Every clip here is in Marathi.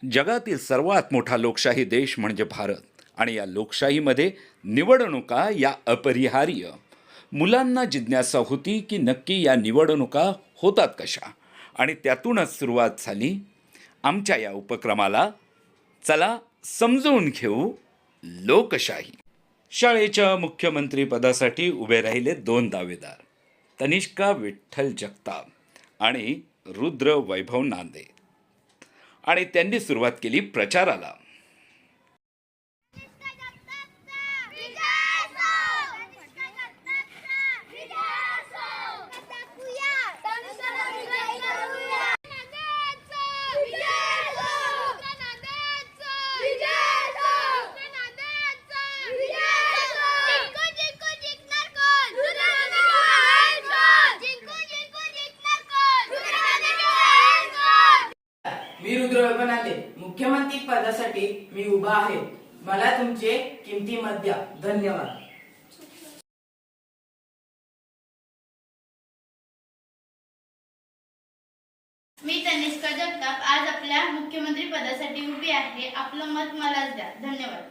जगातील सर्वात मोठा लोकशाही देश म्हणजे भारत आणि या लोकशाहीमध्ये निवडणुका या अपरिहार्य. मुलांना जिज्ञासा होती की नक्की या निवडणुका होतात कशा आणि त्यातूनच सुरुवात झाली आमच्या या उपक्रमाला. चला समजून घेऊ लोकशाही. शाळेच्या मुख्यमंत्रीपदासाठी उभे राहिले 2 दावेदार, तनिष्का विठ्ठल जगताप आणि रुद्र वैभव नांदे, आणि त्यांनी सुरुवात केली प्रचाराला. मी रुद्र वैभव नांदे, मुख्यमंत्री पदासाठी मी उभा आहे. मला तुमचे किमती मत द्या. धन्यवाद. मी तनिष्का जगताप आज आपल्या मुख्यमंत्री पदासाठी उभी आहे. आपलं मत मलाच द्या. धन्यवाद.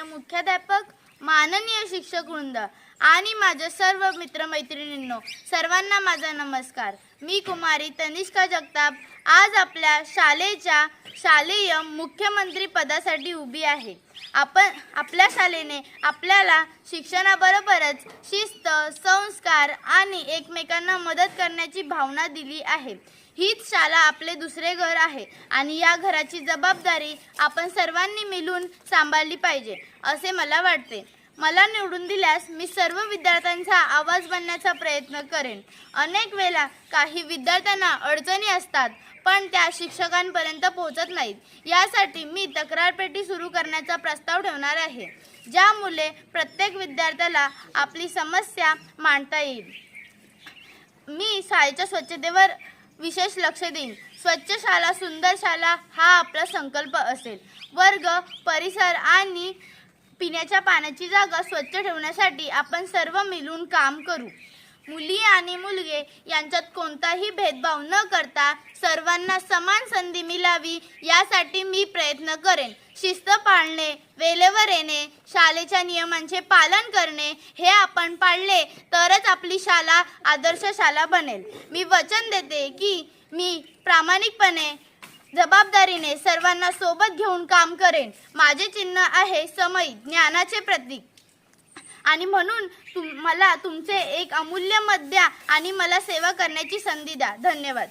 मुख्याध्यापक, माननीय शिक्षक वृंद आणि माझ्या सर्व मित्रमैत्रिणींनो, सर्वांना माझा नमस्कार. मी कुमारी तनिष्का जगताप आज आपल्या शाळेच्या शालेय मुख्यमंत्री पदासाठी उभी आहे. आपल्या शाळेने आपल्याला शिक्षणाबरोबरच शिस्त, संस्कार आणि एकमेकांना मदत करण्याची भावना दिली आहे. हीच शाळा आपले दुसरे घर आहे आणि या घराची जबाबदारी आपण सर्वांनी मिळून सांभाळली पाहिजे असे मला वाटते. मला निवडून दिल्यास मी सर्व विद्यार्थ्यांचा आवाज बनण्याचा प्रयत्न करेन. अनेक वेळा काही विद्यार्थ्यांना अडचणी असतात पण त्या शिक्षकांपर्यंत पोहोचत नाहीत. यासाठी मी तक्रार पेटी सुरू करण्याचा प्रस्ताव ठेवणार आहे, ज्यामुळे प्रत्येक विद्यार्थ्याला आपली समस्या मांडता येईल. मी शाळेच्या स्वच्छतेवर विशेष लक्ष देईन. स्वच्छ शाळा सुंदर शाळा हा आपला संकल्प असेल. वर्ग, परिसर आणि पिण्याच्या पाण्याची जागा स्वच्छ ठेवण्यासाठी आपण सर्व मिळून काम करू. मुली आणि मुलगे यांच्यात कोणताही भेदभाव न करता सर्वांना समान संधी मिळावी यासाठी मी प्रयत्न करेन. शिस्त पाळणे, वेळेवर येणे, शाळेच्या नियमांचे पालन करणे हे आपण पाळले तरच आपली शाळा आदर्श शाळा बनेल. मी वचन देते की मी प्रामाणिकपणे, जबाबदारीने सर्वांना सोबत घेऊन काम करेन. माझे चिन्ह आहे समई, ज्ञानाचे प्रतीक, आणि म्हणून मला तुमचे एक अमूल्य मत द्या आणि मला सेवा करण्याची संधी द्या. धन्यवाद.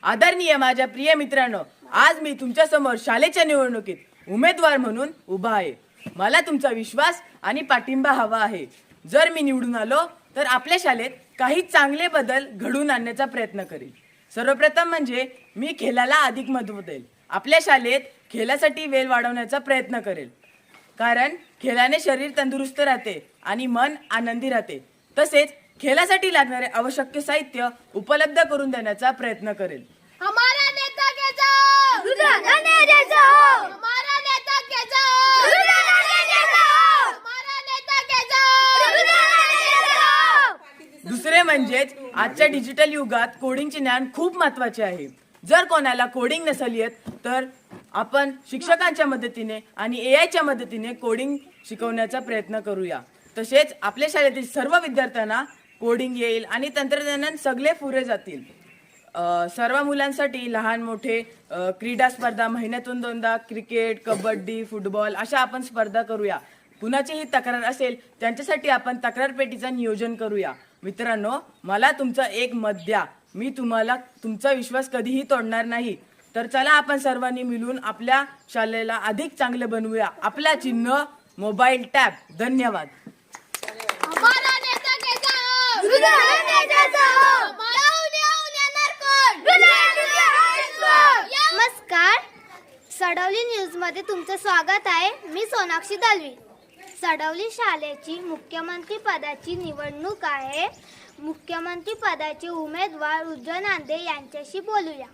आदरणीय माझ्या प्रिय मित्रांनो, आज मी तुमच्या समोर शाळेच्या निवडणुकीत उमेदवार म्हणून उभा आहे. मला तुमचा विश्वास आणि पाठिंबा हवा आहे. जर मी निवडून आलो तर आपल्या शाळेत काही चांगले बदल घडवून आणण्याचा प्रयत्न करेन. सर्वप्रथम म्हणजे मी खेळाला अधिक महत्त्व देईल. आपल्या शाळेत खेळासाठी वेळ वाढवण्याचा प्रयत्न करेल, कारण खेळाने शरीर तंदुरुस्त राहते आणि मन आनंदी राहते. तसेच खेळासाठी लागणारे आवश्यक साहित्य उपलब्ध करून देण्याचा प्रयत्न करेल. हमारा नेता कैसा रुद्र नांदे जैसा हो. हमारा नेता कैसा रुद्र नांदे जैसा हो. हमारा नेता कैसा रुद्र नांदे जैसा हो. दुसरे म्हणजेच आजच्या डिजिटल युगात कोडिंगचे ज्ञान खूप महत्त्वाचे आहे. जर कोणाला कोडिंग नसेल येत तर आपण शिक्षकांच्या मदतीने आणि AIच्या मदतीने कोडिंग शिकवण्याचा प्रयत्न करूया. तसेच आपल्या शाळेतील सर्व विद्यार्थ्यांना कोडिंग येईल आणि तंत्रज्ञान सगळे पुरे जातील. सर्व मुलांसाठी लहान मोठे क्रीडा स्पर्धा, महिन्यातून 2दा क्रिकेट, कबड्डी, फुटबॉल अशा आपण स्पर्धा करूया. कुणाचीही तक्रार असेल त्यांच्यासाठी आपण तक्रार पेटीचं नियोजन करूया. मित्रांनो, मला तुमचं एक मत द्या. मी तुम्हाला तुमचा विश्वास कधीही तोडणार नाही. तर चला आपण सर्वांनी मिळून आपल्या शाळेला अधिक चांगले बनवूया. आपला चिन्ह मोबाईल टॅब. धन्यवाद. हमारा नेता कैसा हो रुद्र नांदे जैसा हो. नमस्कार, सडवली न्यूज मध्ये तुमचं स्वागत आहे. मी सोनाक्षी दलवी. सडवली शाळेची मुख्यमंत्री पदाची निवडणूक आहे. मुख्यमंत्री पदाचे उमेदवार रुद्र नांदे यांच्याशी बोलूया.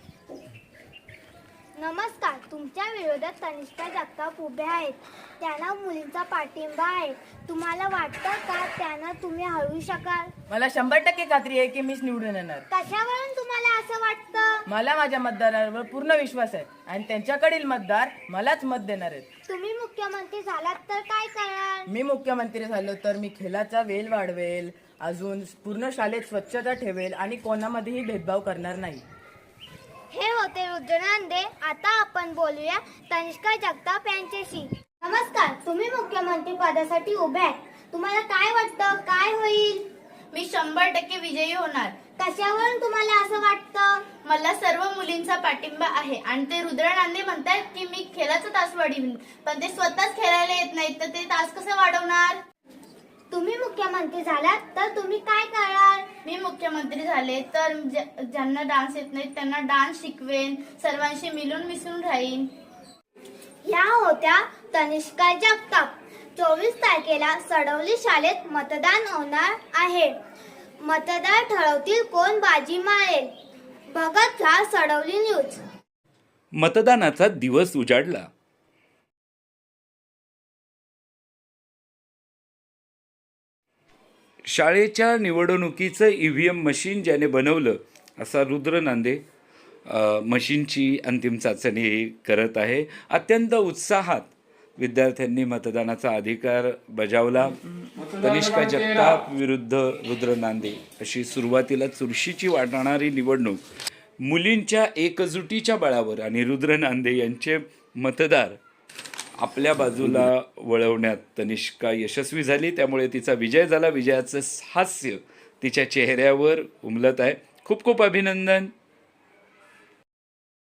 नमस्कार. तुमच्या विरोधात तनिष्का जगताप उभ्या आहेत. त्यांना मुलींचा पाठिंबा आहे. तुम्हाला वाटतं का त्यांना तुम्ही हरवू शकाल? मला 100% खात्री आहे की मीच निवडून येणार. कशावरून तुम्हाला असं वाटतं? मला माझ्या मतदारांवर पूर्ण विश्वास आहे आणि त्यांच्याकडील मतदार मलाच मत देणार आहेत. तुम्ही मुख्यमंत्री झालात तर काय कराल? मी मुख्यमंत्री झालो तर मी खेळाचा वेळ वाढवेल, अजून पूर्ण शाळेत स्वच्छता ठेवेल आणि कोणामध्येही भेदभाव करणार नाही. हे होते रुद्र नांदे. आता आपण बोलूया तनिष्का जगताप यांच्याशी. नमस्कार. तुम्ही मुख्यमंत्री पदासाठी उभे आहेत. तुम्हाला काय वाटतं, काय होईल? मी 100% विजयी होणार. कशावरून तुम्हाला असं वाटतं? मला सर्व मुलींचा पाठिंबा आहे आणि ते रुद्र नांदे म्हणतात की मी खेळाचा तास वाढवीन, पण ते स्वतःच खेळायला येत नाहीत तर ते तास कसे वाढवणार? तुम्ही मुख्यमंत्री झालात तर तुम्ही काय कराल? मी मुख्यमंत्री झाले तर ज्यांना डान्स येत नाही त्यांना डान्स शिकवेन, सर्वांशी मिळून मिसळून राहीन. या होत्या तनिष्का जगताप. 24 तारखेला सडवली शाळेत मतदान होणार आहे. मतदार ठरवतील कोण बाजी मारेल. बघत राहा सडवली न्यूज. मतदानाचा दिवस उजाडला. शाळेच्या निवडणुकीचं EVM मशीन ज्याने बनवलं असा रुद्र नांदे मशीनची अंतिम चाचणी करत आहे. अत्यंत उत्साहात विद्यार्थ्यांनी मतदानाचा अधिकार बजावला. तनिष्का जगताप विरुद्ध रुद्र नांदे अशी सुरुवातीला चुरशीची वाटणारी निवडणूक मुलींच्या एकजुटीच्या बळावर आणि रुद्र नांदे यांचे मतदार आपल्या बाजूला वळवण्यात तनिष्का यशस्वी झाली. त्यामुळे तिचा विजय झाला. विजयाचं हास्य तिच्या चेहऱ्यावर उमलत आहे. खूप खूप अभिनंदन.